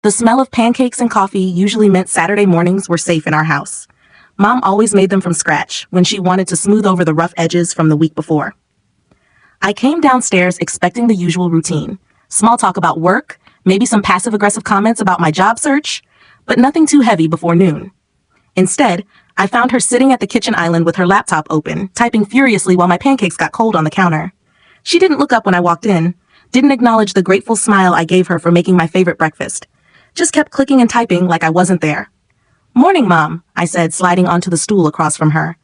The smell of pancakes and coffee usually meant Saturday mornings were safe in our house. Mom always made them from scratch when she wanted to smooth over the rough edges from the week before. I came downstairs expecting the usual routine. Small talk about work, maybe some passive-aggressive comments about my job search, but nothing too heavy before noon. Instead, I found her sitting at the kitchen island with her laptop open, typing furiously while my pancakes got cold on the counter. She didn't look up when I walked in, didn't acknowledge the grateful smile I gave her for making my favorite breakfast. Just kept clicking and typing like I wasn't there. "Morning, Mom," I said, sliding onto the stool across from her.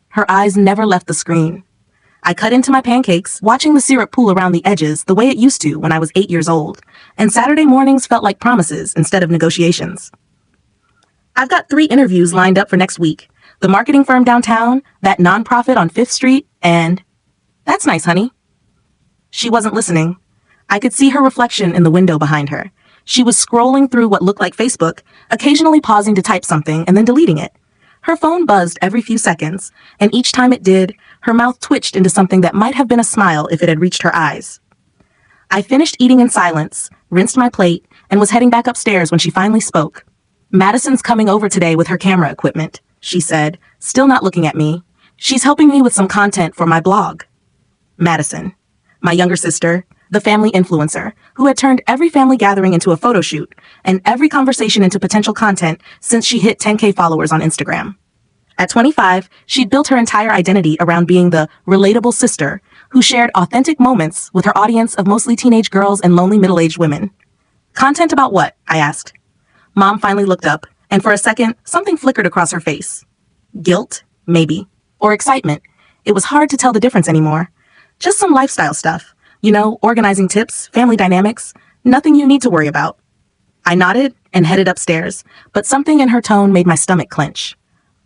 Her eyes never left the screen. I cut into my pancakes, watching the syrup pool around the edges the way it used to when I was 8 years old, and Saturday mornings felt like promises instead of negotiations. "I've got 3 interviews lined up for next week. The marketing firm downtown, that nonprofit on 5th Street, and..." "That's nice, honey." She wasn't listening. I could see her reflection in the window behind her. She was scrolling through what looked like Facebook, occasionally pausing to type something and then deleting it. Her phone buzzed every few seconds, and each time it did, her mouth twitched into something that might have been a smile if it had reached her eyes. I finished eating in silence, rinsed my plate, and was heading back upstairs when she finally spoke. "Madison's coming over today with her camera equipment," she said, still not looking at me. "She's helping me with some content for my blog." Madison, my younger sister, the family influencer, who had turned every family gathering into a photo shoot and every conversation into potential content since she hit 10K followers on Instagram. At 25, she'd built her entire identity around being the relatable sister who shared authentic moments with her audience of mostly teenage girls and lonely middle-aged women. "Content about what?" I asked. Mom finally looked up, and for a second, something flickered across her face. Guilt, maybe, or excitement. It was hard to tell the difference anymore. Just some lifestyle stuff. You know, organizing tips, family dynamics, nothing you need to worry about. I nodded and headed upstairs, but something in her tone made my stomach clench.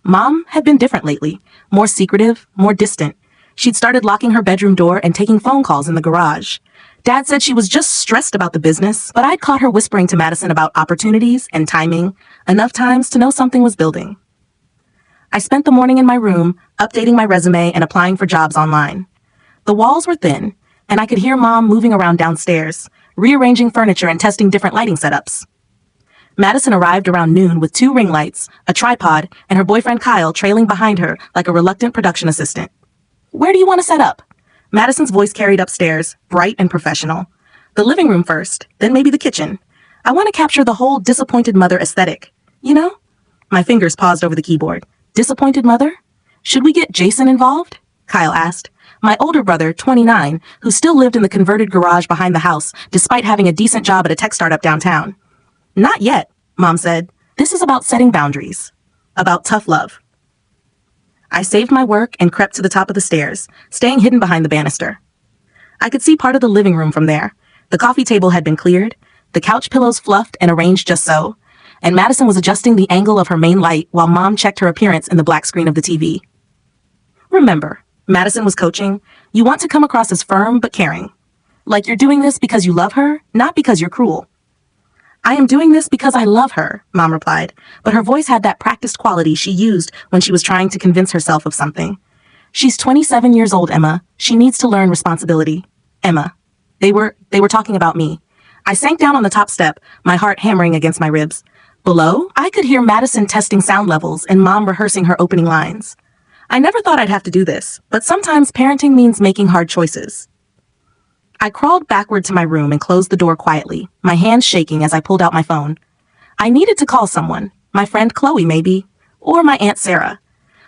Mom had been different lately, more secretive, more distant. She'd started locking her bedroom door and taking phone calls in the garage. Dad said she was just stressed about the business, but I'd caught her whispering to Madison about opportunities and timing, enough times to know something was building. I spent the morning in my room, updating my resume and applying for jobs online. The walls were thin, and I could hear Mom moving around downstairs, rearranging furniture and testing different lighting setups. Madison arrived around noon with 2 ring lights, a tripod, and her boyfriend Kyle trailing behind her like a reluctant production assistant. "Where do you want to set up?" Madison's voice carried upstairs, bright and professional. "The living room first, then maybe the kitchen. I want to capture the whole disappointed mother aesthetic. You know?" My fingers paused over the keyboard. "Disappointed mother? Should we get Jason involved?" Kyle asked. My older brother, 29, who still lived in the converted garage behind the house despite having a decent job at a tech startup downtown. "Not yet," Mom said. "This is about setting boundaries. About tough love." I saved my work and crept to the top of the stairs, staying hidden behind the banister. I could see part of the living room from there. The coffee table had been cleared, the couch pillows fluffed and arranged just so, and Madison was adjusting the angle of her main light while Mom checked her appearance in the black screen of the TV. "Remember," Madison was coaching, "you want to come across as firm but caring. Like you're doing this because you love her, not because you're cruel." "I am doing this because I love her," Mom replied, but her voice had that practiced quality she used when she was trying to convince herself of something. "She's 27 years old, Emma. She needs to learn responsibility." Emma. They were talking about me. I sank down on the top step, my heart hammering against my ribs. Below, I could hear Madison testing sound levels and Mom rehearsing her opening lines. I never thought I'd have to do this, but sometimes parenting means making hard choices. I crawled backward to my room and closed the door quietly, my hands shaking as I pulled out my phone. I needed to call someone, my friend Chloe maybe, or my Aunt Sarah.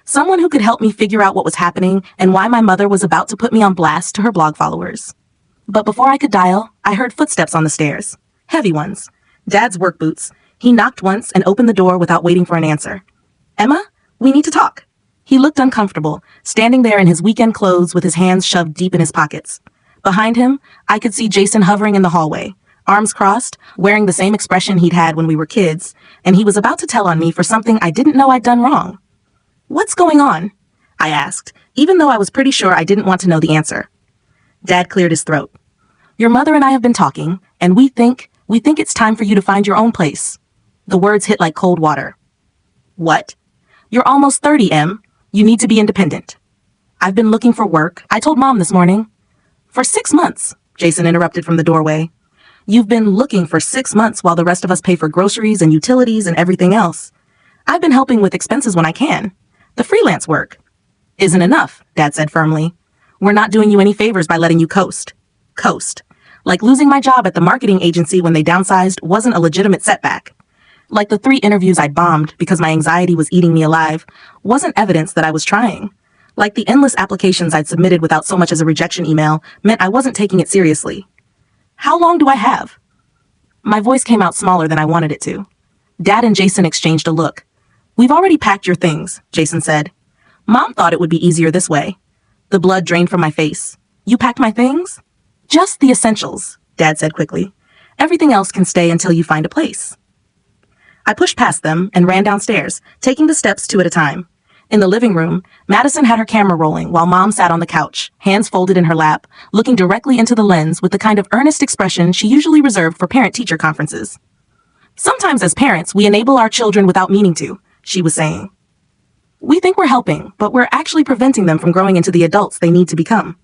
Someone who could help me figure out what was happening and why my mother was about to put me on blast to her blog followers. But before I could dial, I heard footsteps on the stairs. Heavy ones. Dad's work boots. He knocked once and opened the door without waiting for an answer. "Emma, we need to talk." He looked uncomfortable, standing there in his weekend clothes with his hands shoved deep in his pockets. Behind him, I could see Jason hovering in the hallway, arms crossed, wearing the same expression he'd had when we were kids, and he was about to tell on me for something I didn't know I'd done wrong. "What's going on?" I asked, even though I was pretty sure I didn't want to know the answer. Dad cleared his throat. "Your mother and I have been talking, and we think it's time for you to find your own place." The words hit like cold water. "What?" "You're almost 30, Em. You need to be independent." "I've been looking for work," I told Mom this morning. "For 6 months," Jason interrupted from the doorway. You've been looking for 6 months while the rest of us pay for groceries and utilities and everything else. I've been helping with expenses when I can. The freelance work isn't enough, Dad said firmly. We're not doing you any favors by letting you coast. Coast. Like losing my job at the marketing agency when they downsized wasn't a legitimate setback. Like the 3 interviews I'd bombed because my anxiety was eating me alive wasn't evidence that I was trying. Like the endless applications I'd submitted without so much as a rejection email meant I wasn't taking it seriously. How long do I have? My voice came out smaller than I wanted it to. Dad and Jason exchanged a look. We've already packed your things, Jason said. Mom thought it would be easier this way. The blood drained from my face. You packed my things? Just the essentials, Dad said quickly. Everything else can stay until you find a place. I pushed past them and ran downstairs, taking the steps 2 at a time. In the living room, Madison had her camera rolling while Mom sat on the couch, hands folded in her lap, looking directly into the lens with the kind of earnest expression she usually reserved for parent-teacher conferences. Sometimes as parents, we enable our children without meaning to, she was saying. We think we're helping, but we're actually preventing them from growing into the adults they need to become.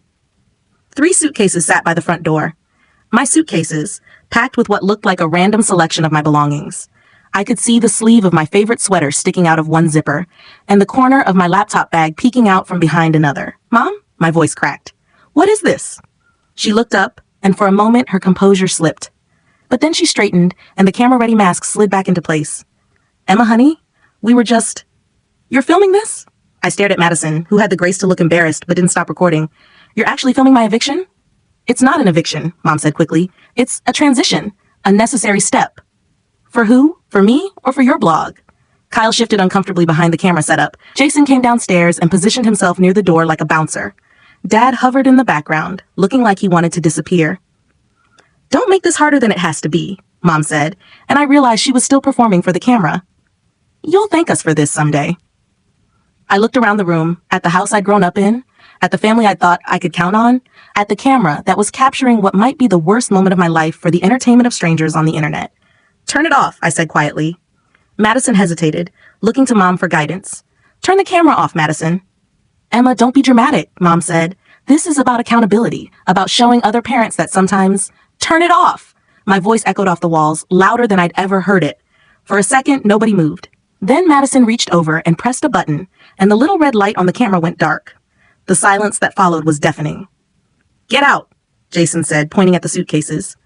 3 suitcases sat by the front door. My suitcases, packed with what looked like a random selection of my belongings. I could see the sleeve of my favorite sweater sticking out of one zipper, and the corner of my laptop bag peeking out from behind another. Mom? My voice cracked. What is this? She looked up, and for a moment her composure slipped. But then she straightened, and the camera-ready mask slid back into place. Emma, honey, we were just... You're filming this? I stared at Madison, who had the grace to look embarrassed but didn't stop recording. You're actually filming my eviction? It's not an eviction, Mom said quickly. It's a transition, a necessary step. For who? For me or for your blog? Kyle shifted uncomfortably behind the camera setup. Jason came downstairs and positioned himself near the door like a bouncer. Dad hovered in the background, looking like he wanted to disappear. Don't make this harder than it has to be, Mom said, and I realized she was still performing for the camera. You'll thank us for this someday. I looked around the room, at the house I'd grown up in, at the family I thought I could count on, at the camera that was capturing what might be the worst moment of my life for the entertainment of strangers on the internet. Turn it off, I said quietly. Madison hesitated, looking to Mom for guidance. Turn the camera off, Madison. Emma, don't be dramatic, Mom said. This is about accountability, about showing other parents that sometimes... Turn it off! My voice echoed off the walls, louder than I'd ever heard it. For a second, nobody moved. Then Madison reached over and pressed a button, and the little red light on the camera went dark. The silence that followed was deafening. Get out, Jason said, pointing at the suitcases.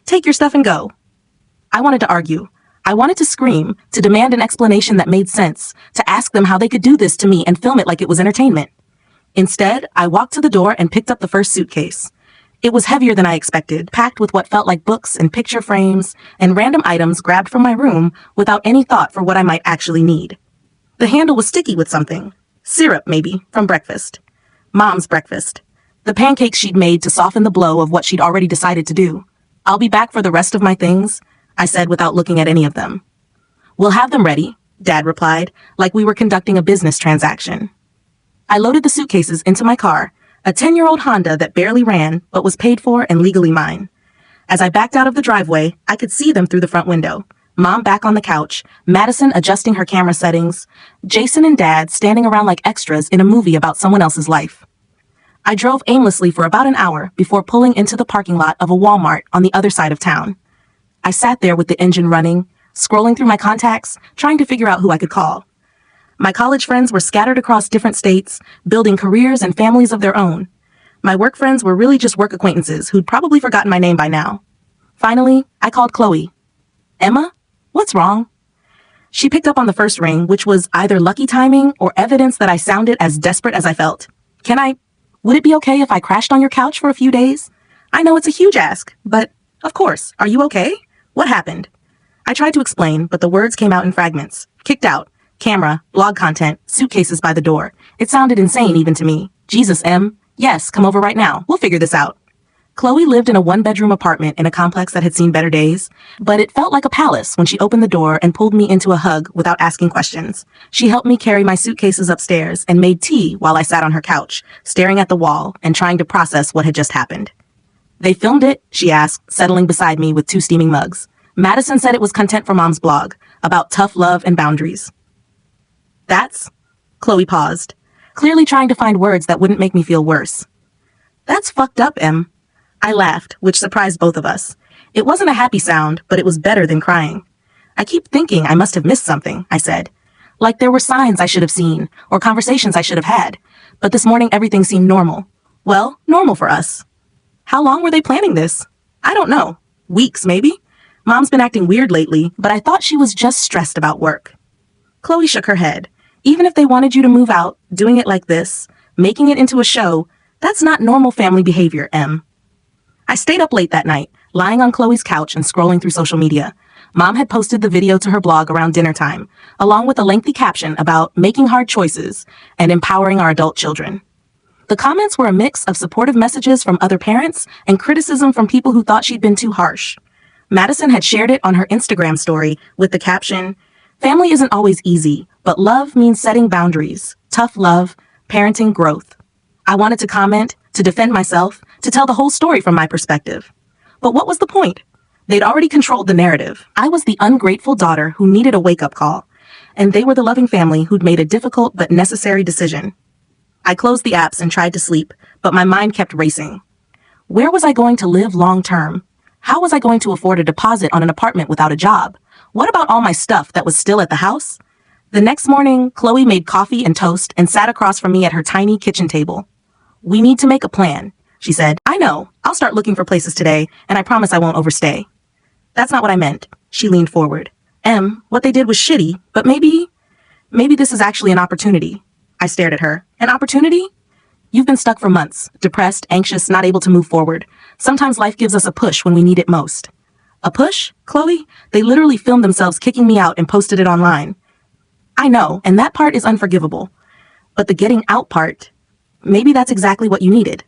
Take your stuff and go. I wanted to argue. I wanted to scream, to demand an explanation that made sense, to ask them how they could do this to me and film it like it was entertainment. Instead, I walked to the door and picked up the first suitcase. It was heavier than I expected, packed with what felt like books and picture frames and random items grabbed from my room without any thought for what I might actually need. The handle was sticky with something. Syrup, maybe, from breakfast. Mom's breakfast. The pancakes she'd made to soften the blow of what she'd already decided to do. I'll be back for the rest of my things, I said without looking at any of them. We'll have them ready, Dad replied, like we were conducting a business transaction. I loaded the suitcases into my car, a 10-year-old Honda that barely ran but was paid for and legally mine. As I backed out of the driveway, I could see them through the front window. Mom back on the couch, Madison adjusting her camera settings, Jason and Dad standing around like extras in a movie about someone else's life. I drove aimlessly for about an hour before pulling into the parking lot of a Walmart on the other side of town. I sat there with the engine running, scrolling through my contacts, trying to figure out who I could call. My college friends were scattered across different states, building careers and families of their own. My work friends were really just work acquaintances who'd probably forgotten my name by now. Finally, I called Chloe. Emma? What's wrong? She picked up on the first ring, which was either lucky timing or evidence that I sounded as desperate as I felt. Would it be okay if I crashed on your couch for a few days? I know it's a huge ask, but of course, are you okay? What happened? I tried to explain, but the words came out in fragments. Kicked out. Camera, blog content, suitcases by the door. It sounded insane even to me. Jesus, Em. Yes, come over right now. We'll figure this out. Chloe lived in a 1-bedroom apartment in a complex that had seen better days, but it felt like a palace when she opened the door and pulled me into a hug without asking questions. She helped me carry my suitcases upstairs and made tea while I sat on her couch, staring at the wall and trying to process what had just happened. They filmed it, she asked, settling beside me with 2 steaming mugs. Madison said it was content for Mom's blog, about tough love and boundaries. That's... Chloe paused, clearly trying to find words that wouldn't make me feel worse. That's fucked up, Em. I laughed, which surprised both of us. It wasn't a happy sound, but it was better than crying. I keep thinking I must have missed something, I said. Like there were signs I should have seen, or conversations I should have had. But this morning everything seemed normal. Well, normal for us. How long were they planning this? I don't know. Weeks, maybe? Mom's been acting weird lately, but I thought she was just stressed about work. Chloe shook her head. Even if they wanted you to move out, doing it like this, making it into a show, that's not normal family behavior, Em. I stayed up late that night, lying on Chloe's couch and scrolling through social media. Mom had posted the video to her blog around dinner time, along with a lengthy caption about making hard choices and empowering our adult children. The comments were a mix of supportive messages from other parents and criticism from people who thought she'd been too harsh. Madison had shared it on her Instagram story with the caption, "Family isn't always easy, but love means setting boundaries, tough love, parenting growth." I wanted to comment, to defend myself, to tell the whole story from my perspective. But what was the point? They'd already controlled the narrative. I was the ungrateful daughter who needed a wake-up call, and they were the loving family who'd made a difficult but necessary decision. I closed the apps and tried to sleep, but my mind kept racing. Where was I going to live long-term? How was I going to afford a deposit on an apartment without a job? What about all my stuff that was still at the house? The next morning, Chloe made coffee and toast and sat across from me at her tiny kitchen table. "We need to make a plan," she said. "I know. I'll start looking for places today, and I promise I won't overstay." "That's not what I meant." She leaned forward. "Em, what they did was shitty, but maybe this is actually an opportunity." I stared at her. "An opportunity? You've been stuck for months, depressed, anxious, not able to move forward. Sometimes life gives us a push when we need it most." "A push? Chloe? They literally filmed themselves kicking me out and posted it online." "I know, and that part is unforgivable. But the getting out part, maybe that's exactly what you needed."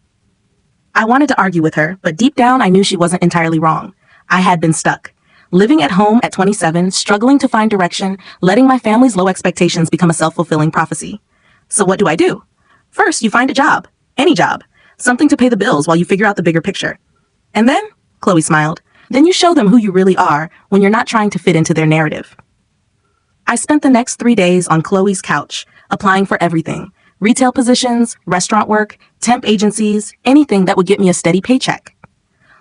I wanted to argue with her, but deep down I knew she wasn't entirely wrong. I had been stuck. Living at home at 27, struggling to find direction, letting my family's low expectations become a self-fulfilling prophecy. So what do? First, you find a job. Any job. Something to pay the bills while you figure out the bigger picture. And then, Chloe smiled, then you show them who you really are when you're not trying to fit into their narrative. I spent the next 3 days on Chloe's couch, applying for everything. Retail positions, restaurant work, temp agencies, anything that would get me a steady paycheck.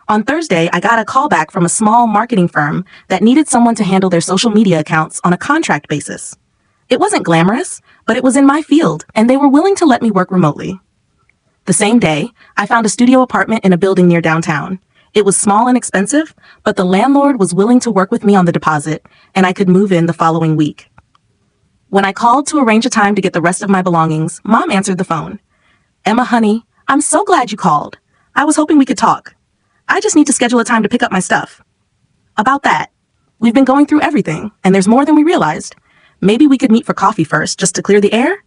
On Thursday, I got a call back from a small marketing firm that needed someone to handle their social media accounts on a contract basis. It wasn't glamorous, but it was in my field, and they were willing to let me work remotely. The same day, I found a studio apartment in a building near downtown. It was small and expensive, but the landlord was willing to work with me on the deposit, and I could move in the following week. When I called to arrange a time to get the rest of my belongings, Mom answered the phone. "Emma, honey, I'm so glad you called. I was hoping we could talk. I just need to schedule a time to pick up my stuff." "About that. We've been going through everything, and there's more than we realized. Maybe we could meet for coffee first, just to clear the air?"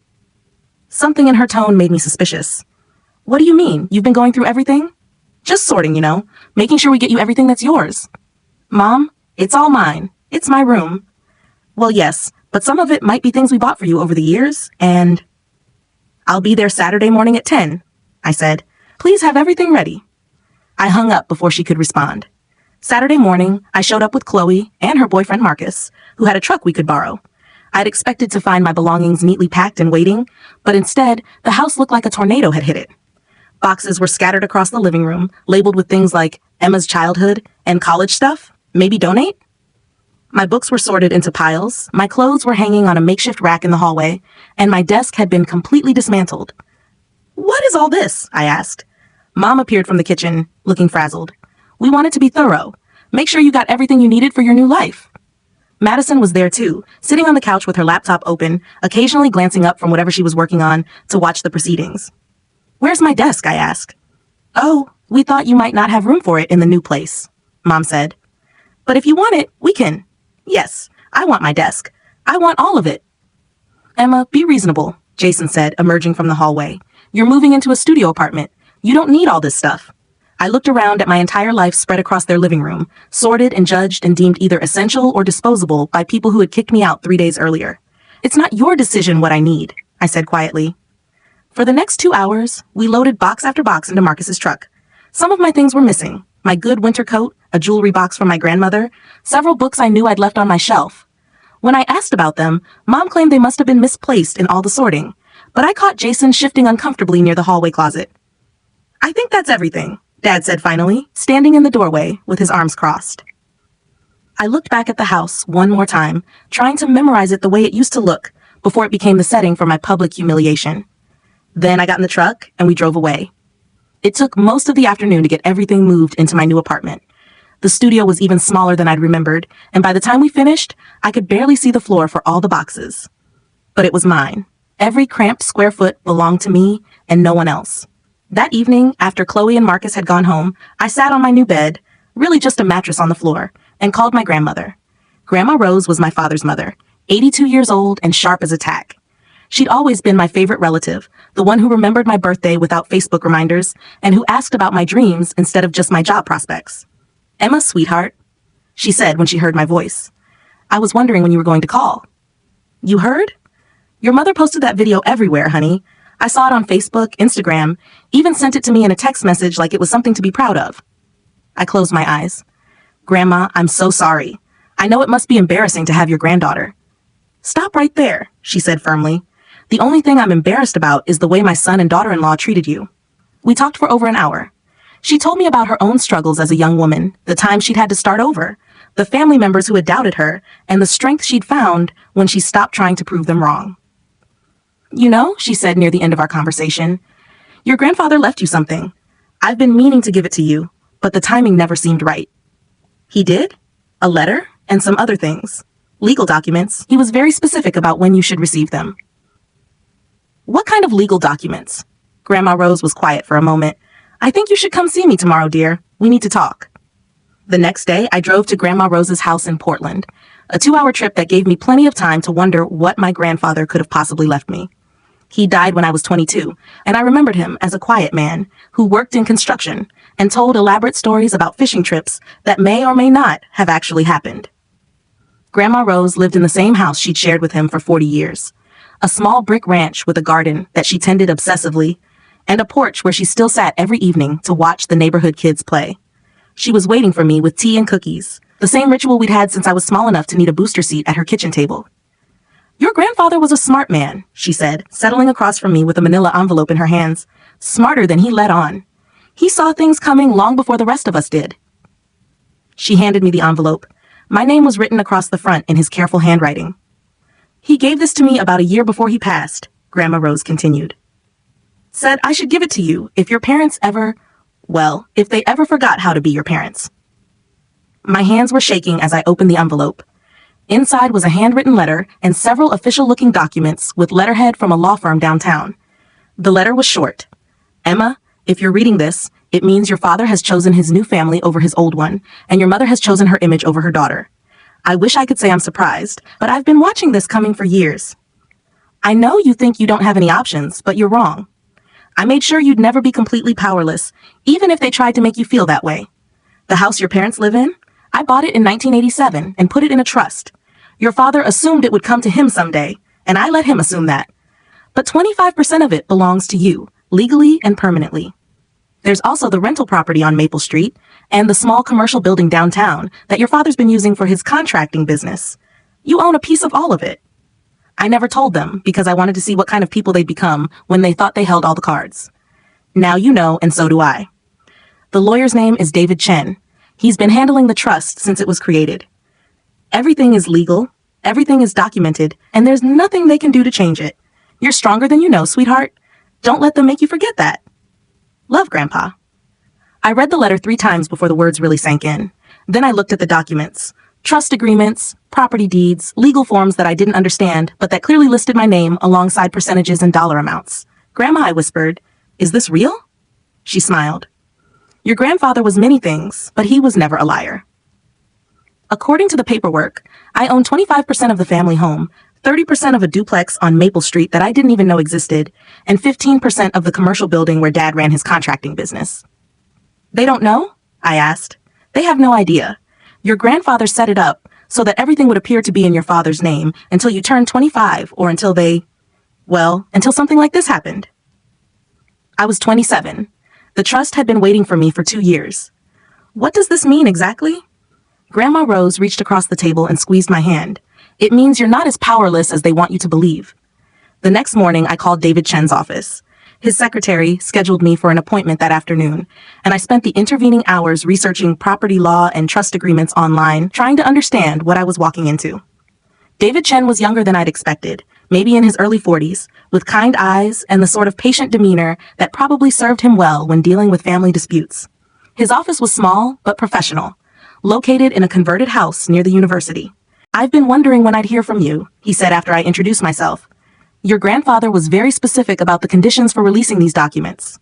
Something in her tone made me suspicious. "What do you mean? You've been going through everything?" "Just sorting, making sure we get you everything that's yours." "Mom, it's all mine. It's my room." "Well, yes, but some of it might be things we bought for you over the years, and..." "I'll be there Saturday morning at 10, I said. "Please have everything ready." I hung up before she could respond. Saturday morning, I showed up with Chloe and her boyfriend Marcus, who had a truck we could borrow. I'd expected to find my belongings neatly packed and waiting, but instead, the house looked like a tornado had hit it. Boxes were scattered across the living room, labeled with things like Emma's childhood and college stuff, maybe donate. My books were sorted into piles, my clothes were hanging on a makeshift rack in the hallway, and my desk had been completely dismantled. "What is all this?" I asked. Mom appeared from the kitchen, looking frazzled. "We wanted to be thorough. Make sure you got everything you needed for your new life." Madison was there too, sitting on the couch with her laptop open, occasionally glancing up from whatever she was working on to watch the proceedings. "Where's my desk?" I asked. "Oh, we thought you might not have room for it in the new place," Mom said. "But if you want it, we can." "Yes, I want my desk. I want all of it." "Emma, be reasonable," Jason said, emerging from the hallway. "You're moving into a studio apartment. You don't need all this stuff." I looked around at my entire life spread across their living room, sorted and judged and deemed either essential or disposable by people who had kicked me out 3 days earlier. "It's not your decision what I need," I said quietly. For the next 2 hours, we loaded box after box into Marcus's truck. Some of my things were missing. My good winter coat, a jewelry box from my grandmother, several books I knew I'd left on my shelf. When I asked about them, Mom claimed they must have been misplaced in all the sorting, but I caught Jason shifting uncomfortably near the hallway closet. "I think that's everything. Dad said finally, standing in the doorway with his arms crossed. I looked back at the house one more time, trying to memorize it the way it used to look before it became the setting for my public humiliation. Then I got in the truck and we drove away. It took most of the afternoon to get everything moved into my new apartment. The studio was even smaller than I'd remembered, and by the time we finished, I could barely see the floor for all the boxes. But it was mine. Every cramped square foot belonged to me and no one else. That evening, after Chloe and Marcus had gone home, I sat on my new bed, really just a mattress on the floor, and called my grandmother. Grandma Rose was my father's mother, 82 years old and sharp as a tack. She'd always been my favorite relative, the one who remembered my birthday without Facebook reminders, and who asked about my dreams instead of just my job prospects. "Emma, sweetheart," she said when she heard my voice. "I was wondering when you were going to call." "You heard? Your mother posted that video everywhere, honey. I saw it on Facebook, Instagram, even sent it to me in a text message like it was something to be proud of." I closed my eyes. "Grandma, I'm so sorry. I know it must be embarrassing to have your granddaughter." "Stop right there," she said firmly. "The only thing I'm embarrassed about is the way my son and daughter-in-law treated you." We talked for over an hour. She told me about her own struggles as a young woman, the time she'd had to start over, the family members who had doubted her, and the strength she'd found when she stopped trying to prove them wrong. "You know," she said near the end of our conversation, "your grandfather left you something. I've been meaning to give it to you, but the timing never seemed right." "He did? A letter and some other things. Legal documents. He was very specific about when you should receive them." "What kind of legal documents?" Grandma Rose was quiet for a moment. "I think you should come see me tomorrow, dear. We need to talk." The next day, I drove to Grandma Rose's house in Portland, a 2-hour trip that gave me plenty of time to wonder what my grandfather could have possibly left me. He died when I was 22, and I remembered him as a quiet man who worked in construction and told elaborate stories about fishing trips that may or may not have actually happened. Grandma Rose lived in the same house she'd shared with him for 40 years, a small brick ranch with a garden that she tended obsessively, and a porch where she still sat every evening to watch the neighborhood kids play. She was waiting for me with tea and cookies, the same ritual we'd had since I was small enough to need a booster seat at her kitchen table. "Your grandfather was a smart man," she said, settling across from me with a manila envelope in her hands. "Smarter than he let on. He saw things coming long before the rest of us did." She handed me the envelope. My name was written across the front in his careful handwriting. "He gave this to me about a year before he passed," Grandma Rose continued. "Said I should give it to you if your parents ever, well, if they ever forgot how to be your parents." My hands were shaking as I opened the envelope. Inside was a handwritten letter and several official-looking documents with letterhead from a law firm downtown. The letter was short. "Emma, if you're reading this, it means your father has chosen his new family over his old one, and your mother has chosen her image over her daughter. I wish I could say I'm surprised, but I've been watching this coming for years. I know you think you don't have any options, but you're wrong. I made sure you'd never be completely powerless, even if they tried to make you feel that way. The house your parents live in, I bought it in 1987 and put it in a trust. Your father assumed it would come to him someday, and I let him assume that. But 25% of it belongs to you, legally and permanently. There's also the rental property on Maple Street and the small commercial building downtown that your father's been using for his contracting business. You own a piece of all of it. I never told them because I wanted to see what kind of people they'd become when they thought they held all the cards. Now you know, and so do I. The lawyer's name is David Chen. He's been handling the trust since it was created. Everything is legal, everything is documented, and there's nothing they can do to change it. You're stronger than you know, sweetheart. Don't let them make you forget that. Love, Grandpa." I read the letter 3 times before the words really sank in. Then I looked at the documents. Trust agreements, property deeds, legal forms that I didn't understand, but that clearly listed my name alongside percentages and dollar amounts. "Grandma," I whispered, "is this real?" She smiled. "Your grandfather was many things, but he was never a liar." According to the paperwork, I own 25% of the family home, 30% of a duplex on Maple Street that I didn't even know existed, and 15% of the commercial building where Dad ran his contracting business. "They don't know?" I asked. "They have no idea. Your grandfather set it up so that everything would appear to be in your father's name until you turned 25 or until until something like this happened." I was 27. The trust had been waiting for me for 2 years. What does this mean exactly? Grandma Rose reached across the table and squeezed my hand. "It means you're not as powerless as they want you to believe." The next morning, I called David Chen's office. His secretary scheduled me for an appointment that afternoon, and I spent the intervening hours researching property law and trust agreements online, trying to understand what I was walking into. David Chen was younger than I'd expected, maybe in his early 40s, with kind eyes and the sort of patient demeanor that probably served him well when dealing with family disputes. His office was small but professional, located in a converted house near the university. "I've been wondering when I'd hear from you," he said after I introduced myself. "Your grandfather was very specific about the conditions for releasing these documents."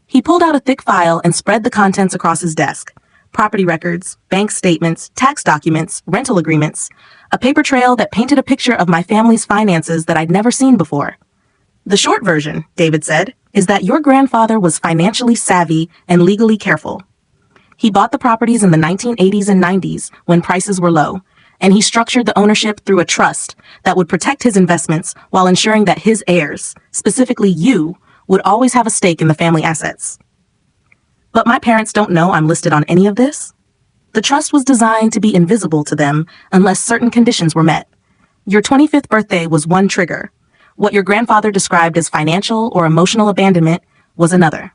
He pulled out a thick file and spread the contents across his desk. Property records, bank statements, tax documents, rental agreements, a paper trail that painted a picture of my family's finances that I'd never seen before. "The short version," David said, "is that your grandfather was financially savvy and legally careful. He bought the properties in the 1980s and 90s when prices were low, and he structured the ownership through a trust that would protect his investments while ensuring that his heirs, specifically you, would always have a stake in the family assets." "But my parents don't know I'm listed on any of this." "The trust was designed to be invisible to them unless certain conditions were met. Your 25th birthday was one trigger. What your grandfather described as financial or emotional abandonment was another."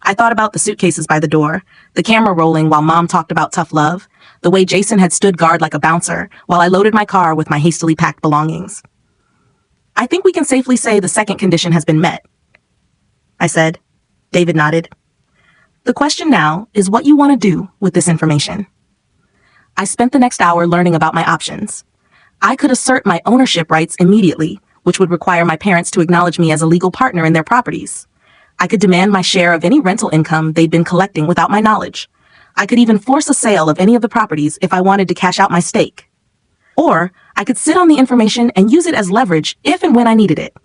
I thought about the suitcases by the door, the camera rolling while Mom talked about tough love, the way Jason had stood guard like a bouncer while I loaded my car with my hastily packed belongings. "I think we can safely say the second condition has been met," I said. David nodded. "The question now is what you want to do with this information." I spent the next hour learning about my options. I could assert my ownership rights immediately, which would require my parents to acknowledge me as a legal partner in their properties. I could demand my share of any rental income they'd been collecting without my knowledge. I could even force a sale of any of the properties if I wanted to cash out my stake. Or I could sit on the information and use it as leverage if and when I needed it.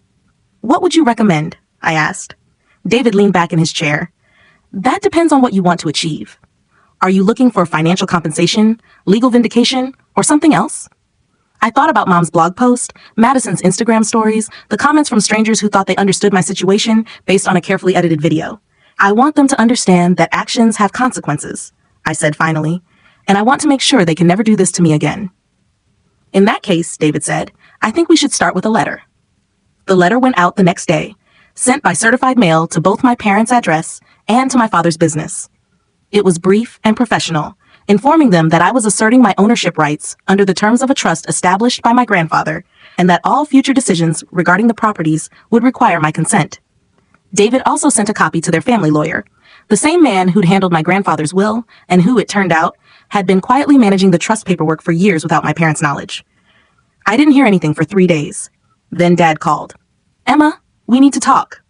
"What would you recommend?" I asked. David leaned back in his chair. "That depends on what you want to achieve. Are you looking for financial compensation, legal vindication, or something else?" I thought about Mom's blog post, Madison's Instagram stories, the comments from strangers who thought they understood my situation based on a carefully edited video. "I want them to understand that actions have consequences," I said finally, "and I want to make sure they can never do this to me again." "In that case," David said, "I think we should start with a letter." The letter went out the next day, sent by certified mail to both my parents' address and to my father's business. It was brief and professional, informing them that I was asserting my ownership rights under the terms of a trust established by my grandfather, and that all future decisions regarding the properties would require my consent. David also sent a copy to their family lawyer, the same man who'd handled my grandfather's will, and who, it turned out, had been quietly managing the trust paperwork for years without my parents' knowledge. I didn't hear anything for 3 days. Then Dad called. "Emma, we need to talk."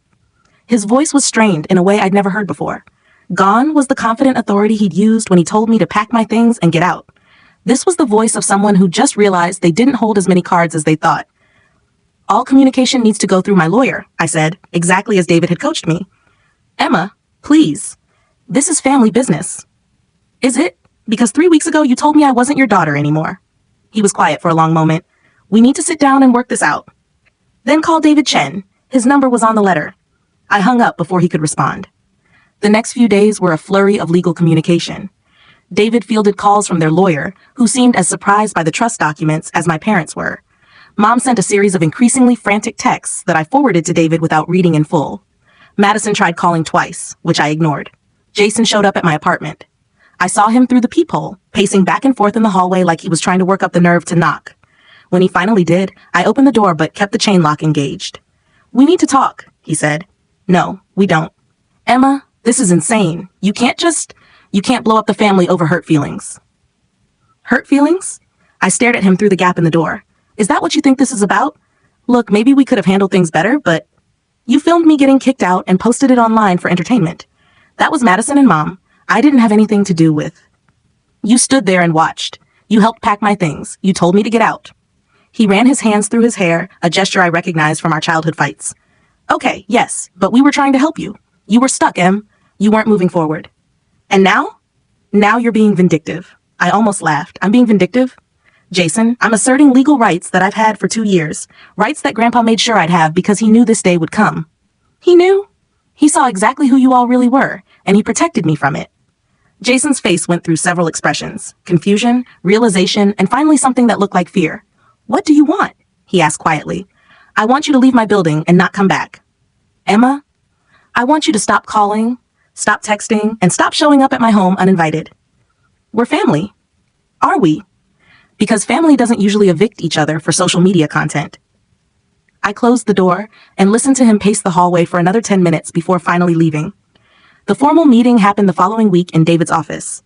His voice was strained in a way I'd never heard before. Gone was the confident authority he'd used when he told me to pack my things and get out. This was the voice of someone who just realized they didn't hold as many cards as they thought. "All communication needs to go through my lawyer," I said, exactly as David had coached me. "Emma, please. This is family business." "Is it? Because 3 weeks ago you told me I wasn't your daughter anymore." He was quiet for a long moment. "We need to sit down and work this out." "Then call David Chen. His number was on the letter." I hung up before he could respond. The next few days were a flurry of legal communication. David fielded calls from their lawyer, who seemed as surprised by the trust documents as my parents were. Mom sent a series of increasingly frantic texts that I forwarded to David without reading in full. Madison tried calling twice, which I ignored. Jason showed up at my apartment. I saw him through the peephole, pacing back and forth in the hallway like he was trying to work up the nerve to knock. When he finally did, I opened the door but kept the chain lock engaged. "We need to talk," he said. "No, we don't." "Emma, this is insane. You can't blow up the family over hurt feelings." "Hurt feelings?" I stared at him through the gap in the door. "Is that what you think this is about? Look, maybe we could have handled things better, but you filmed me getting kicked out and posted it online for entertainment. That was Madison and Mom. I didn't have anything to do with. You stood there and watched. You helped pack my things. You told me to get out." He ran his hands through his hair, a gesture I recognized from our childhood fights. "Okay, yes, but we were trying to help you. You were stuck, Em. You weren't moving forward. And now? Now you're being vindictive." I almost laughed. "I'm being vindictive? Jason, I'm asserting legal rights that I've had for 2 years. Rights that Grandpa made sure I'd have because he knew this day would come." "He knew? He saw exactly who you all really were, and he protected me from it." Jason's face went through several expressions: confusion, realization, and finally something that looked like fear. "What do you want?" he asked quietly. "I want you to leave my building and not come back." "Emma, I want you to stop calling, stop texting, and stop showing up at my home uninvited. We're family. Are we? Because family doesn't usually evict each other for social media content. I closed the door and listened to him pace the hallway for another 10 minutes before finally leaving. The formal meeting happened the following week in David's office.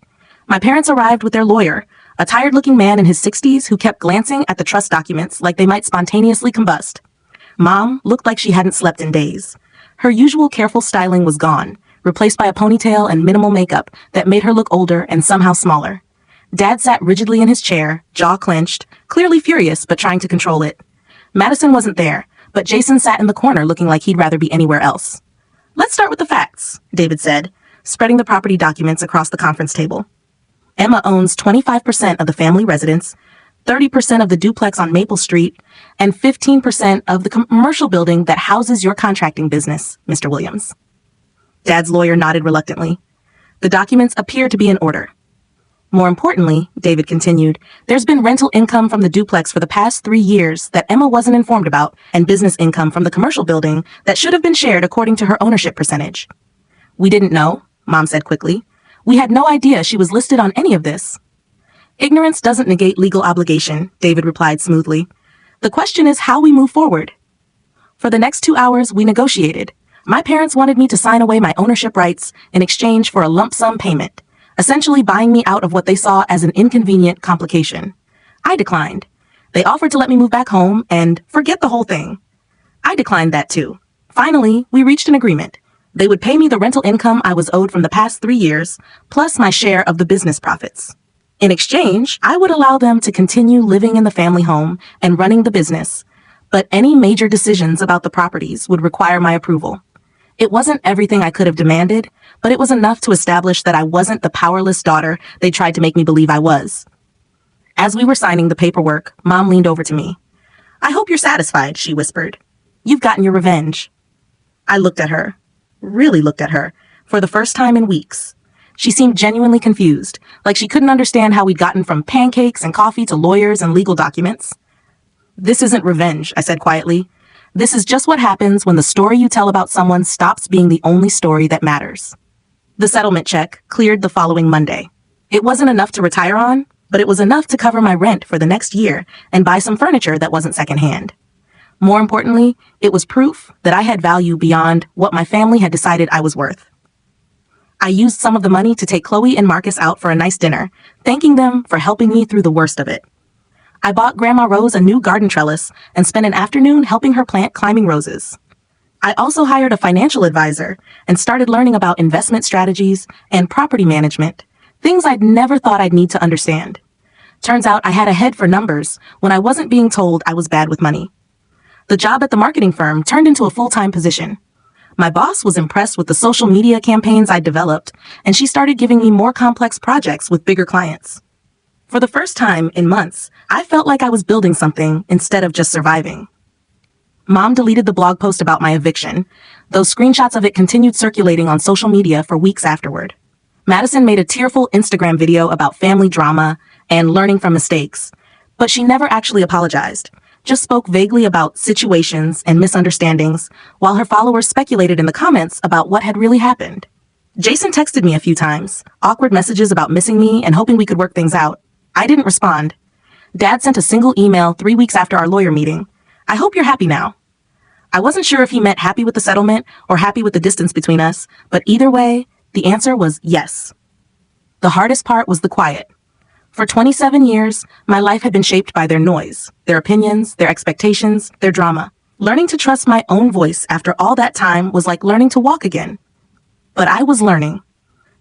My parents arrived with their lawyer, a tired-looking man in his 60s who kept glancing at the trust documents like they might spontaneously combust. Mom looked like she hadn't slept in days. Her usual careful styling was gone, replaced by a ponytail and minimal makeup that made her look older and somehow smaller. Dad sat rigidly in his chair, jaw clenched, clearly furious but trying to control it. Madison wasn't there, but Jason sat in the corner looking like he'd rather be anywhere else. Let's start with the facts, David said, spreading the property documents across the conference table. Emma owns 25% of the family residence, 30% of the duplex on Maple Street, and 15% of the commercial building that houses your contracting business, Mr. Williams. Dad's lawyer nodded reluctantly. The documents appear to be in order. More importantly, David continued, there's been rental income from the duplex for the past 3 years that Emma wasn't informed about, and business income from the commercial building that should have been shared according to her ownership percentage. We didn't know, Mom said quickly. We had no idea she was listed on any of this. Ignorance doesn't negate legal obligation, David replied smoothly. The question is how we move forward. For the next 2 hours, we negotiated. My parents wanted me to sign away my ownership rights in exchange for a lump sum payment, essentially buying me out of what they saw as an inconvenient complication. I declined. They offered to let me move back home and forget the whole thing. I declined that too. Finally, we reached an agreement. They would pay me the rental income I was owed from the past 3 years, plus my share of the business profits. In exchange, I would allow them to continue living in the family home and running the business, but any major decisions about the properties would require my approval. It wasn't everything I could have demanded, but it was enough to establish that I wasn't the powerless daughter they tried to make me believe I was. As we were signing the paperwork, Mom leaned over to me. I hope you're satisfied, she whispered. You've gotten your revenge. I looked at her. Really looked at her, for the first time in weeks. She seemed genuinely confused, like she couldn't understand how we'd gotten from pancakes and coffee to lawyers and legal documents. This isn't revenge, I said quietly. This is just what happens when the story you tell about someone stops being the only story that matters. The settlement check cleared the following Monday. It wasn't enough to retire on, but it was enough to cover my rent for the next year and buy some furniture that wasn't secondhand. More importantly, it was proof that I had value beyond what my family had decided I was worth. I used some of the money to take Chloe and Marcus out for a nice dinner, thanking them for helping me through the worst of it. I bought Grandma Rose a new garden trellis and spent an afternoon helping her plant climbing roses. I also hired a financial advisor and started learning about investment strategies and property management, things I'd never thought I'd need to understand. Turns out I had a head for numbers when I wasn't being told I was bad with money. The job at the marketing firm turned into a full-time position. My boss was impressed with the social media campaigns I developed, and she started giving me more complex projects with bigger clients. For the first time in months, I felt like I was building something instead of just surviving. Mom deleted the blog post about my eviction, though screenshots of it continued circulating on social media for weeks afterward. Madison made a tearful Instagram video about family drama and learning from mistakes, but she never actually apologized, just spoke vaguely about situations and misunderstandings, while her followers speculated in the comments about what had really happened. Jason texted me a few times, awkward messages about missing me and hoping we could work things out. I didn't respond. Dad sent a single email 3 weeks after our lawyer meeting. I hope you're happy now. I wasn't sure if he meant happy with the settlement or happy with the distance between us, but either way, the answer was yes. The hardest part was the quiet. For 27 years, my life had been shaped by their noise, their opinions, their expectations, their drama. Learning to trust my own voice after all that time was like learning to walk again. But I was learning.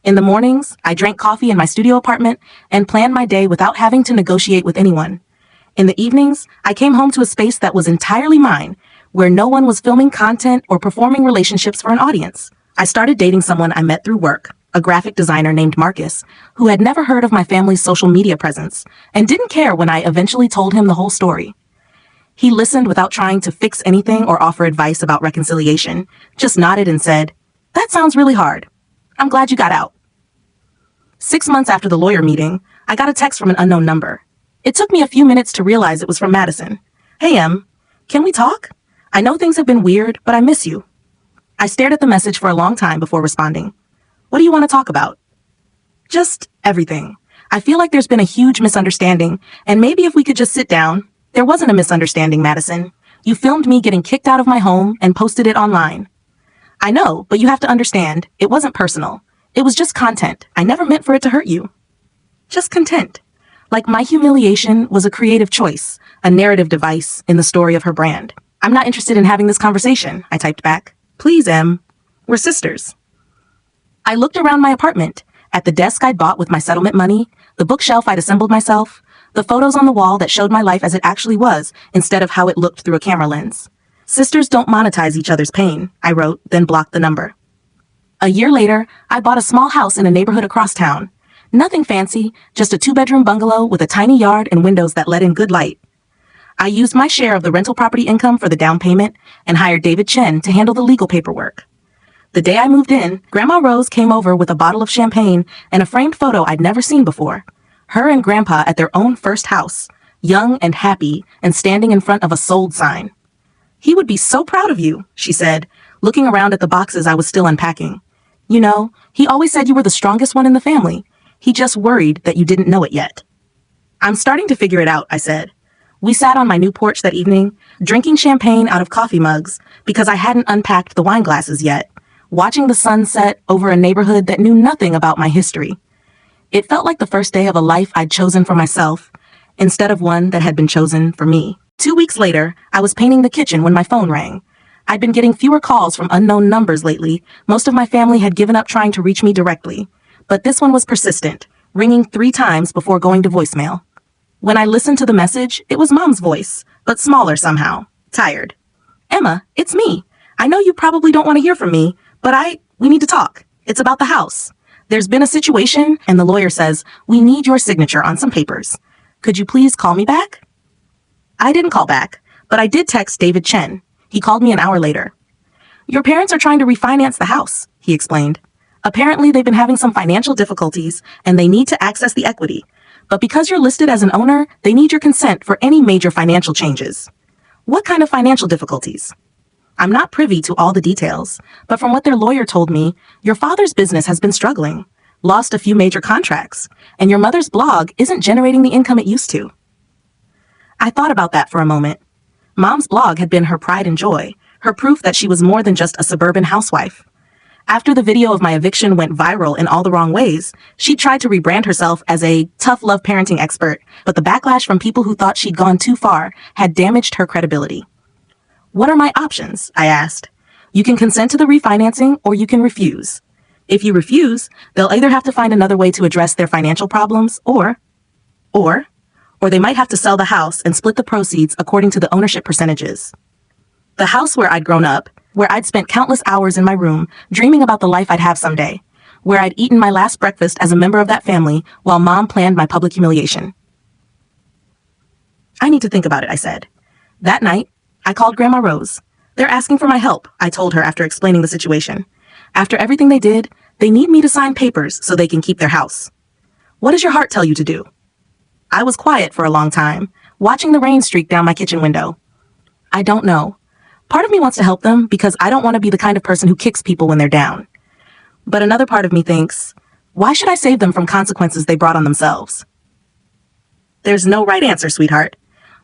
In the mornings, I drank coffee in my studio apartment and planned my day without having to negotiate with anyone. In the evenings, I came home to a space that was entirely mine, where no one was filming content or performing relationships for an audience. I started dating someone I met through work, a graphic designer named Marcus, who had never heard of my family's social media presence and didn't care when I eventually told him the whole story. He listened without trying to fix anything or offer advice about reconciliation, just nodded and said, "That sounds really hard. I'm glad you got out." 6 months after the lawyer meeting, I got a text from an unknown number. It took me a few minutes to realize it was from Madison. "Hey, Em, can we talk? I know things have been weird, but I miss you." I stared at the message for a long time before responding. What do you want to talk about? Just everything. I feel like there's been a huge misunderstanding, and maybe if we could just sit down. There wasn't a misunderstanding, Madison. You filmed me getting kicked out of my home and posted it online. I know, but you have to understand, it wasn't personal. It was just content. I never meant for it to hurt you. Just content. Like my humiliation was a creative choice, a narrative device in the story of her brand. I'm not interested in having this conversation, I typed back. Please, Em. We're sisters. I looked around my apartment, at the desk I'd bought with my settlement money, the bookshelf I'd assembled myself, the photos on the wall that showed my life as it actually was instead of how it looked through a camera lens. Sisters don't monetize each other's pain, I wrote, then blocked the number. A year later, I bought a small house in a neighborhood across town. Nothing fancy, just a 2-bedroom bungalow with a tiny yard and windows that let in good light. I used my share of the rental property income for the down payment and hired David Chen to handle the legal paperwork. The day I moved in, Grandma Rose came over with a bottle of champagne and a framed photo I'd never seen before. Her and Grandpa at their own first house, young and happy and standing in front of a sold sign. He would be so proud of you, she said, looking around at the boxes I was still unpacking. You know, he always said you were the strongest one in the family. He just worried that you didn't know it yet. I'm starting to figure it out, I said. We sat on my new porch that evening, drinking champagne out of coffee mugs because I hadn't unpacked the wine glasses yet, watching the sun set over a neighborhood that knew nothing about my history. It felt like the first day of a life I'd chosen for myself, instead of one that had been chosen for me. 2 weeks later, I was painting the kitchen when my phone rang. I'd been getting fewer calls from unknown numbers lately. Most of my family had given up trying to reach me directly. But this one was persistent, ringing 3 times before going to voicemail. When I listened to the message, it was Mom's voice, but smaller somehow, tired. Emma, it's me. I know you probably don't want to hear from me, but we need to talk. It's about the house. There's been a situation, and the lawyer says, we need your signature on some papers. Could you please call me back? I didn't call back, but I did text David Chen. He called me an hour later. Your parents are trying to refinance the house, he explained. Apparently, they've been having some financial difficulties, and they need to access the equity. But because you're listed as an owner, they need your consent for any major financial changes. What kind of financial difficulties? I'm not privy to all the details, but from what their lawyer told me, your father's business has been struggling, lost a few major contracts, and your mother's blog isn't generating the income it used to. I thought about that for a moment. Mom's blog had been her pride and joy, her proof that she was more than just a suburban housewife. After the video of my eviction went viral in all the wrong ways, she tried to rebrand herself as a tough love parenting expert, but the backlash from people who thought she'd gone too far had damaged her credibility. What are my options? I asked. You can consent to the refinancing or you can refuse. If you refuse, they'll either have to find another way to address their financial problems or they might have to sell the house and split the proceeds according to the ownership percentages. The house where I'd grown up, where I'd spent countless hours in my room dreaming about the life I'd have someday, where I'd eaten my last breakfast as a member of that family while Mom planned my public humiliation. I need to think about it, I said. That night, I called Grandma Rose. They're asking for my help, I told her after explaining the situation. After everything they did, they need me to sign papers so they can keep their house. What does your heart tell you to do? I was quiet for a long time, watching the rain streak down my kitchen window. I don't know. Part of me wants to help them because I don't want to be the kind of person who kicks people when they're down. But another part of me thinks, why should I save them from consequences they brought on themselves? There's no right answer, sweetheart.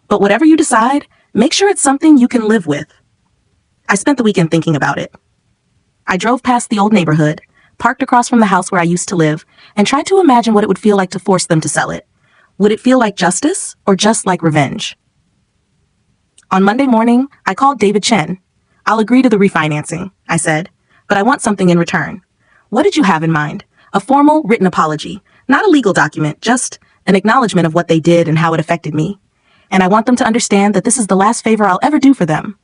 But whatever you decide, make sure it's something you can live with. I spent the weekend thinking about it. I drove past the old neighborhood, parked across from the house where I used to live, and tried to imagine what it would feel like to force them to sell it. Would it feel like justice or just like revenge? On Monday morning, I called David Chen. I'll agree to the refinancing, I said, but I want something in return. What did you have in mind? A formal, written apology, not a legal document, just an acknowledgement of what they did and how it affected me. And I want them to understand that this is the last favor I'll ever do for them.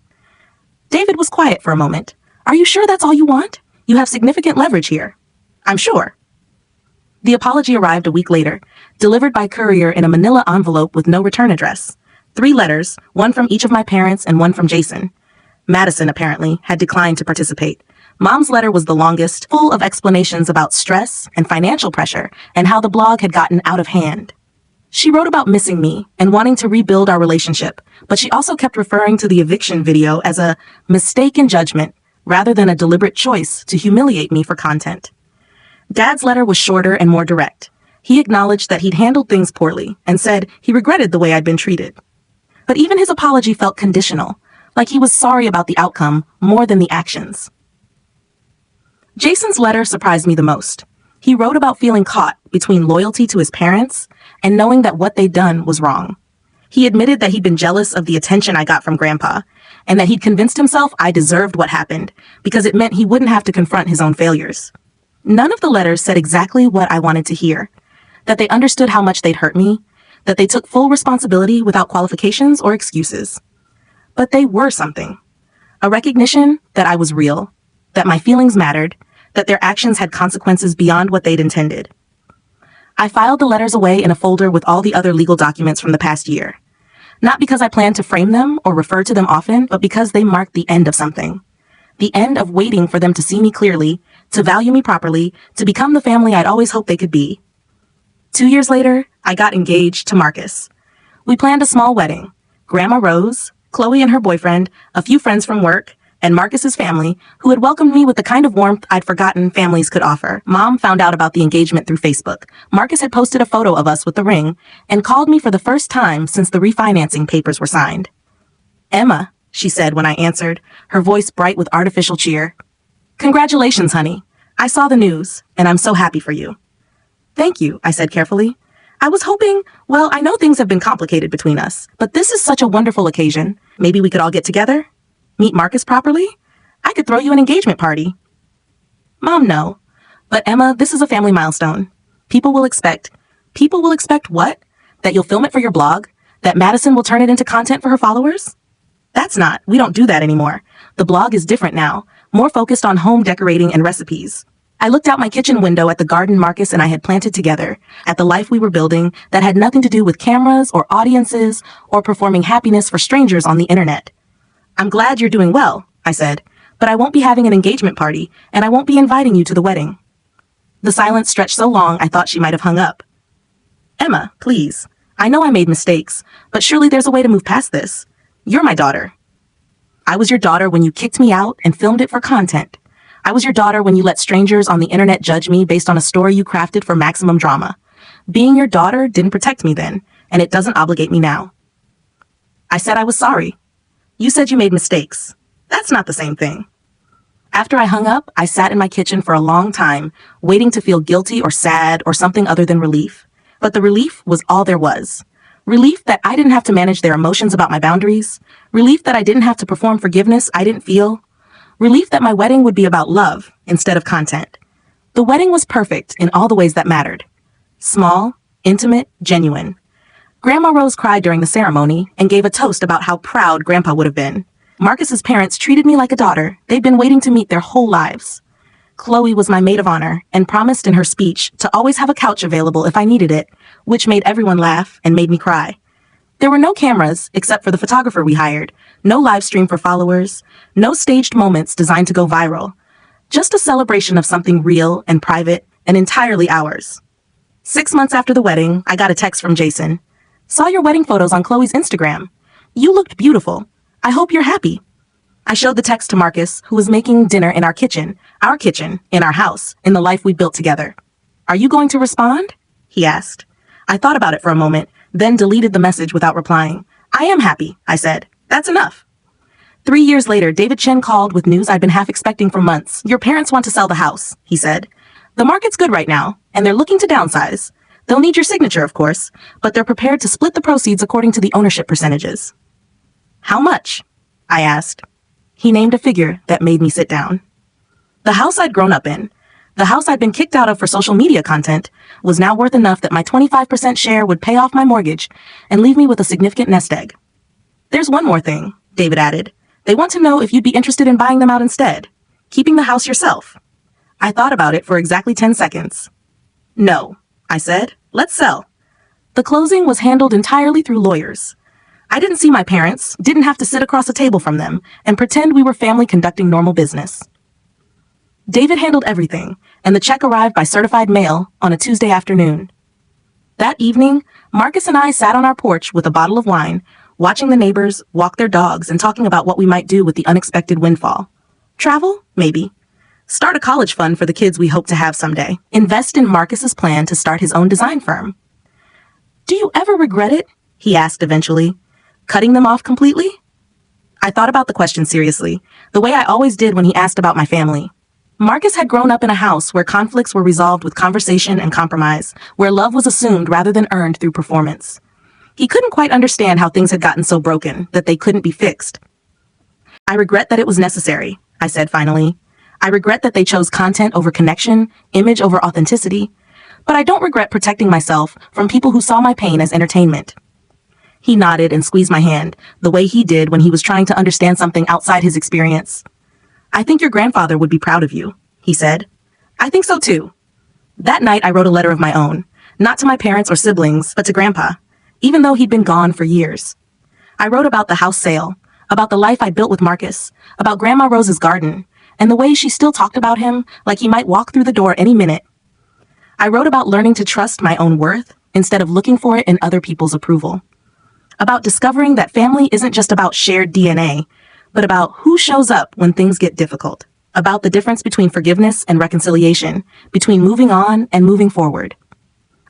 David was quiet for a moment. Are you sure that's all you want? You have significant leverage here. I'm sure. The apology arrived a week later, delivered by courier in a manila envelope with no return address. 3 letters, one from each of my parents and one from Jason. Madison, apparently, had declined to participate. Mom's letter was the longest, full of explanations about stress and financial pressure and how the blog had gotten out of hand. She wrote about missing me and wanting to rebuild our relationship, but she also kept referring to the eviction video as a mistake in judgment, rather than a deliberate choice to humiliate me for content. Dad's letter was shorter and more direct. He acknowledged that he'd handled things poorly and said he regretted the way I'd been treated. But even his apology felt conditional, like he was sorry about the outcome more than the actions. Jason's letter surprised me the most. He wrote about feeling caught between loyalty to his parents and knowing that what they'd done was wrong. He admitted that he'd been jealous of the attention I got from Grandpa, and that he'd convinced himself I deserved what happened because it meant he wouldn't have to confront his own failures. None of the letters said exactly what I wanted to hear, that they understood how much they'd hurt me, that they took full responsibility without qualifications or excuses. But they were something. A recognition that I was real, that my feelings mattered, that their actions had consequences beyond what they'd intended. I filed the letters away in a folder with all the other legal documents from the past year. Not because I planned to frame them or refer to them often, but because they marked the end of something. The end of waiting for them to see me clearly, to value me properly, to become the family I'd always hoped they could be. 2 years later, I got engaged to Marcus. We planned a small wedding. Grandma Rose, Chloe and her boyfriend, a few friends from work, and Marcus's family, who had welcomed me with the kind of warmth I'd forgotten families could offer. Mom found out about the engagement through Facebook. Marcus had posted a photo of us with the ring and called me for the first time since the refinancing papers were signed. "Emma," she said when I answered, her voice bright with artificial cheer. "Congratulations, honey. I saw the news, and I'm so happy for you." "Thank you," I said carefully. "I was hoping, well, I know things have been complicated between us, but this is such a wonderful occasion. Maybe we could all get together? Meet Marcus properly? I could throw you an engagement party." "Mom, no. But Emma, this is a family milestone. People will expect what? That you'll film it for your blog? That Madison will turn it into content for her followers? We don't do that anymore. The blog is different now, more focused on home decorating and recipes." I looked out my kitchen window at the garden Marcus and I had planted together, at the life we were building that had nothing to do with cameras or audiences or performing happiness for strangers on the internet. "I'm glad you're doing well," I said, "but I won't be having an engagement party, and I won't be inviting you to the wedding." The silence stretched so long I thought she might have hung up. "Emma, please. I know I made mistakes, but surely there's a way to move past this. You're my daughter." "I was your daughter when you kicked me out and filmed it for content. I was your daughter when you let strangers on the internet judge me based on a story you crafted for maximum drama. Being your daughter didn't protect me then, and it doesn't obligate me now." I said I was sorry. "You said you made mistakes. That's not the same thing." After I hung up, I sat in my kitchen for a long time, waiting to feel guilty or sad or something other than relief. But the relief was all there was. Relief that I didn't have to manage their emotions about my boundaries. Relief that I didn't have to perform forgiveness I didn't feel. Relief that my wedding would be about love instead of content. The wedding was perfect in all the ways that mattered. Small, intimate, genuine. Grandma Rose cried during the ceremony and gave a toast about how proud Grandpa would have been. Marcus's parents treated me like a daughter they'd been waiting to meet their whole lives. Chloe was my maid of honor and promised in her speech to always have a couch available if I needed it, which made everyone laugh and made me cry. There were no cameras except for the photographer we hired, no live stream for followers, no staged moments designed to go viral. Just a celebration of something real and private and entirely ours. 6 months after the wedding, I got a text from Jason. "Saw your wedding photos on Chloe's Instagram. You looked beautiful. I hope you're happy." I showed the text to Marcus, who was making dinner in our kitchen, in our house, in the life we built together. "Are you going to respond?" he asked. I thought about it for a moment, then deleted the message without replying. "I am happy," I said. "That's enough." 3 years later, David Chen called with news I'd been half expecting for months. "Your parents want to sell the house," he said. "The market's good right now, and they're looking to downsize. They'll need your signature, of course, but they're prepared to split the proceeds according to the ownership percentages." "How much?" I asked. He named a figure that made me sit down. The house I'd grown up in, the house I'd been kicked out of for social media content, was now worth enough that my 25% share would pay off my mortgage and leave me with a significant nest egg. "There's one more thing," David added. "They want to know if you'd be interested in buying them out instead, keeping the house yourself." I thought about it for exactly 10 seconds. "No," I said. "Let's sell." The closing was handled entirely through lawyers. I didn't see my parents, didn't have to sit across a table from them, and pretend we were family conducting normal business. David handled everything, and the check arrived by certified mail on a Tuesday afternoon. That evening, Marcus and I sat on our porch with a bottle of wine, watching the neighbors walk their dogs and talking about what we might do with the unexpected windfall. Travel? Maybe. Start a college fund for the kids we hope to have someday. Invest in Marcus's plan to start his own design firm. Do you ever regret it? He asked eventually. Cutting them off completely? I thought about the question seriously, the way I always did when he asked about my family. Marcus had grown up in a house where conflicts were resolved with conversation and compromise, where love was assumed rather than earned through performance. He couldn't quite understand how things had gotten so broken that they couldn't be fixed. I regret that it was necessary, I said finally. I regret that they chose content over connection, image over authenticity, but I don't regret protecting myself from people who saw my pain as entertainment. He nodded and squeezed my hand, the way he did when he was trying to understand something outside his experience. I think your grandfather would be proud of you, he said. I think so too. That night I wrote a letter of my own, not to my parents or siblings, but to Grandpa, even though he'd been gone for years. I wrote about the house sale, about the life I built with Marcus, about Grandma Rose's garden, and the way she still talked about him like he might walk through the door any minute. I wrote about learning to trust my own worth instead of looking for it in other people's approval. About discovering that family isn't just about shared DNA, but about who shows up when things get difficult. About the difference between forgiveness and reconciliation, between moving on and moving forward.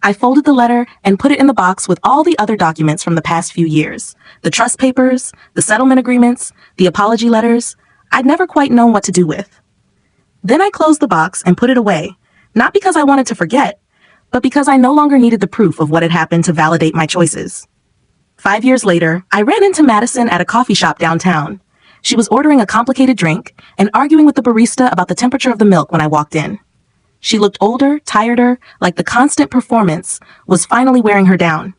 I folded the letter and put it in the box with all the other documents from the past few years. The trust papers, the settlement agreements, the apology letters. I'd never quite known what to do with. Then I closed the box and put it away, not because I wanted to forget, but because I no longer needed the proof of what had happened to validate my choices. 5 years later, I ran into Madison at a coffee shop downtown. She was ordering a complicated drink and arguing with the barista about the temperature of the milk when I walked in. She looked older, tireder, like the constant performance was finally wearing her down.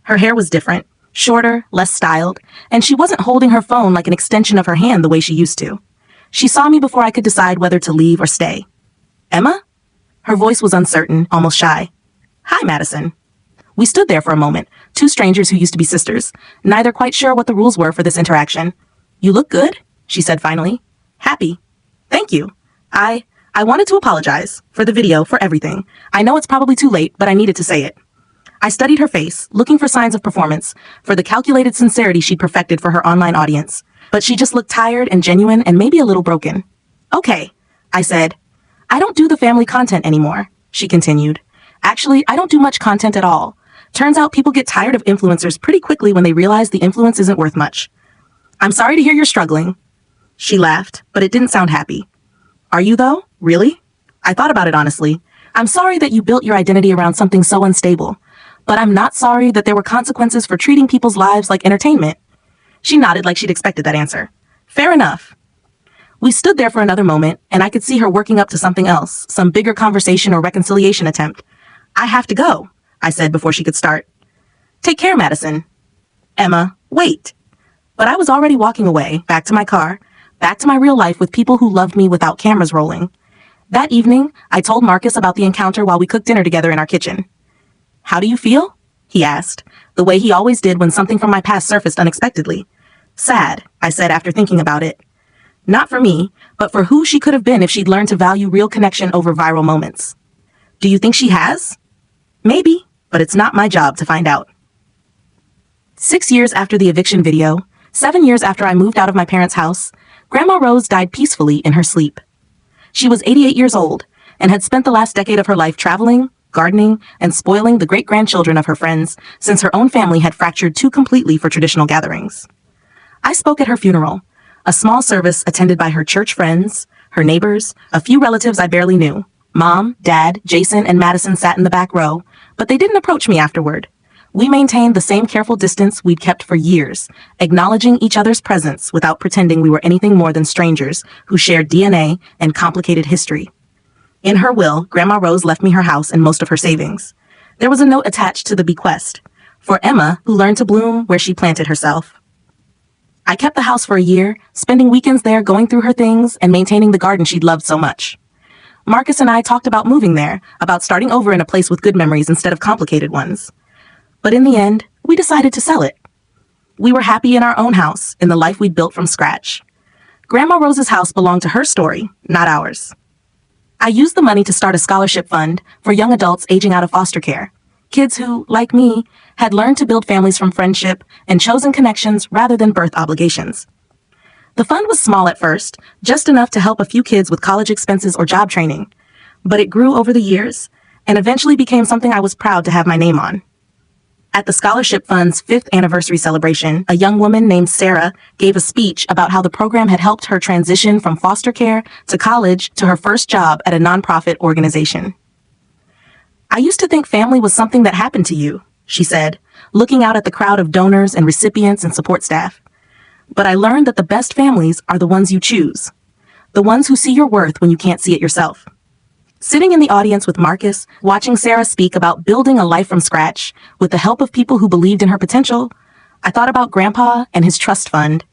Her hair was different, shorter, less styled, and she wasn't holding her phone like an extension of her hand the way she used to. She saw me before I could decide whether to leave or stay. Emma? Her voice was uncertain, almost shy. Hi, Madison. We stood there for a moment, two strangers who used to be sisters, neither quite sure what the rules were for this interaction. You look good, she said finally. Happy. Thank you. I wanted to apologize for the video, for everything. I know it's probably too late, but I needed to say it. I studied her face, looking for signs of performance, for the calculated sincerity she'd perfected for her online audience. But she just looked tired and genuine and maybe a little broken. Okay, I said. I don't do the family content anymore, she continued. Actually, I don't do much content at all. Turns out people get tired of influencers pretty quickly when they realize the influence isn't worth much. I'm sorry to hear you're struggling. She laughed, but it didn't sound happy. Are you though? Really? I thought about it honestly. I'm sorry that you built your identity around something so unstable, but I'm not sorry that there were consequences for treating people's lives like entertainment. She nodded like she'd expected that answer. Fair enough. We stood there for another moment, and I could see her working up to something else, some bigger conversation or reconciliation attempt. I have to go, I said before she could start. Take care, Madison. Emma, wait. But I was already walking away, back to my car, back to my real life with people who loved me without cameras rolling. That evening, I told Marcus about the encounter while we cooked dinner together in our kitchen. How do you feel? He asked, the way he always did when something from my past surfaced unexpectedly. Sad, I said after thinking about it. Not for me, but for who she could have been if she'd learned to value real connection over viral moments. Do you think she has? Maybe, but it's not my job to find out. 6 years after the eviction video, 7 years after I moved out of my parents' house, Grandma Rose died peacefully in her sleep. She was 88 years old and had spent the last decade of her life traveling, gardening, and spoiling the great-grandchildren of her friends since her own family had fractured too completely for traditional gatherings. I spoke at her funeral, a small service attended by her church friends, her neighbors, a few relatives I barely knew. Mom, Dad, Jason, and Madison sat in the back row, but they didn't approach me afterward. We maintained the same careful distance we'd kept for years, acknowledging each other's presence without pretending we were anything more than strangers who shared DNA and complicated history. In her will, Grandma Rose left me her house and most of her savings. There was a note attached to the bequest, for Emma, who learned to bloom where she planted herself. I kept the house for a year, spending weekends there going through her things and maintaining the garden she'd loved so much. Marcus and I talked about moving there, about starting over in a place with good memories instead of complicated ones. But in the end, we decided to sell it. We were happy in our own house, in the life we'd built from scratch. Grandma Rose's house belonged to her story, not ours. I used the money to start a scholarship fund for young adults aging out of foster care. Kids who, like me, had learned to build families from friendship and chosen connections rather than birth obligations. The fund was small at first, just enough to help a few kids with college expenses or job training. But it grew over the years, and eventually became something I was proud to have my name on. At the Scholarship Fund's 5th anniversary celebration, a young woman named Sarah gave a speech about how the program had helped her transition from foster care to college to her first job at a nonprofit organization. "I used to think family was something that happened to you," she said, looking out at the crowd of donors and recipients and support staff. "But I learned that the best families are the ones you choose, the ones who see your worth when you can't see it yourself." Sitting in the audience with Marcus, watching Sarah speak about building a life from scratch with the help of people who believed in her potential, I thought about Grandpa and his trust fund,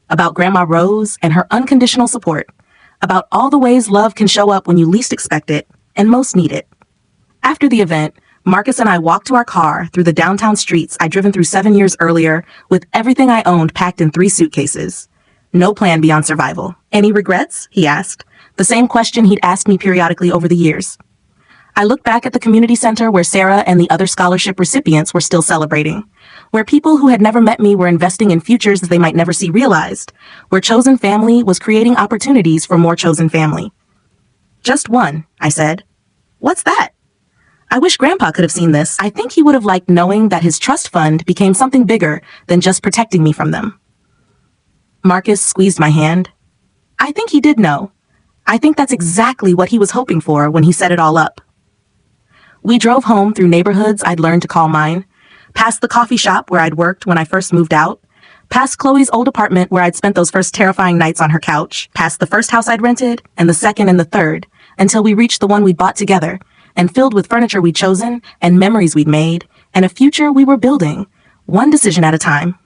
about Grandma Rose and her unconditional support, about all the ways love can show up when you least expect it and most need it. After the event, Marcus and I walked to our car through the downtown streets I'd driven through 7 years earlier with everything I owned packed in 3 suitcases. No plan beyond survival. "Any regrets?" he asked, the same question he'd asked me periodically over the years. I looked back at the community center where Sarah and the other scholarship recipients were still celebrating, where people who had never met me were investing in futures they might never see realized, where Chosen Family was creating opportunities for more chosen family. "Just one," I said. "What's that?" I wish Grandpa could have seen this. I think he would have liked knowing that his trust fund became something bigger than just protecting me from them. Marcus squeezed my hand. I think he did know. I think that's exactly what he was hoping for when he set it all up. We drove home through neighborhoods I'd learned to call mine, past the coffee shop where I'd worked when I first moved out, past Chloe's old apartment where I'd spent those first terrifying nights on her couch, past the first house I'd rented, and the second and the third, until we reached the one we'd bought together, and filled with furniture we'd chosen, and memories we'd made, and a future we were building, one decision at a time.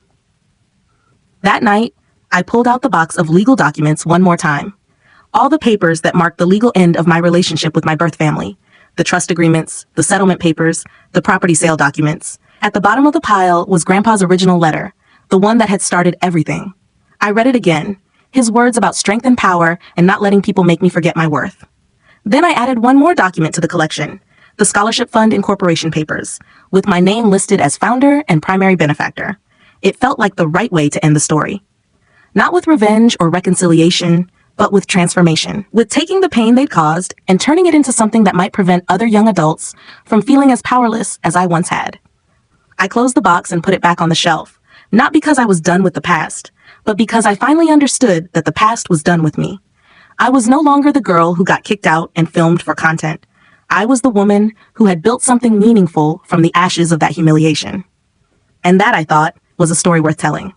That night, I pulled out the box of legal documents one more time. All the papers that marked the legal end of my relationship with my birth family. The trust agreements, the settlement papers, the property sale documents. At the bottom of the pile was Grandpa's original letter, the one that had started everything. I read it again, his words about strength and power and not letting people make me forget my worth. Then I added one more document to the collection, the Scholarship Fund Incorporation papers, with my name listed as founder and primary benefactor. It felt like the right way to end the story. Not with revenge or reconciliation, but with transformation, with taking the pain they'd caused and turning it into something that might prevent other young adults from feeling as powerless as I once had. I closed the box and put it back on the shelf, not because I was done with the past, but because I finally understood that the past was done with me. I was no longer the girl who got kicked out and filmed for content. I was the woman who had built something meaningful from the ashes of that humiliation. And that, I thought, was a story worth telling.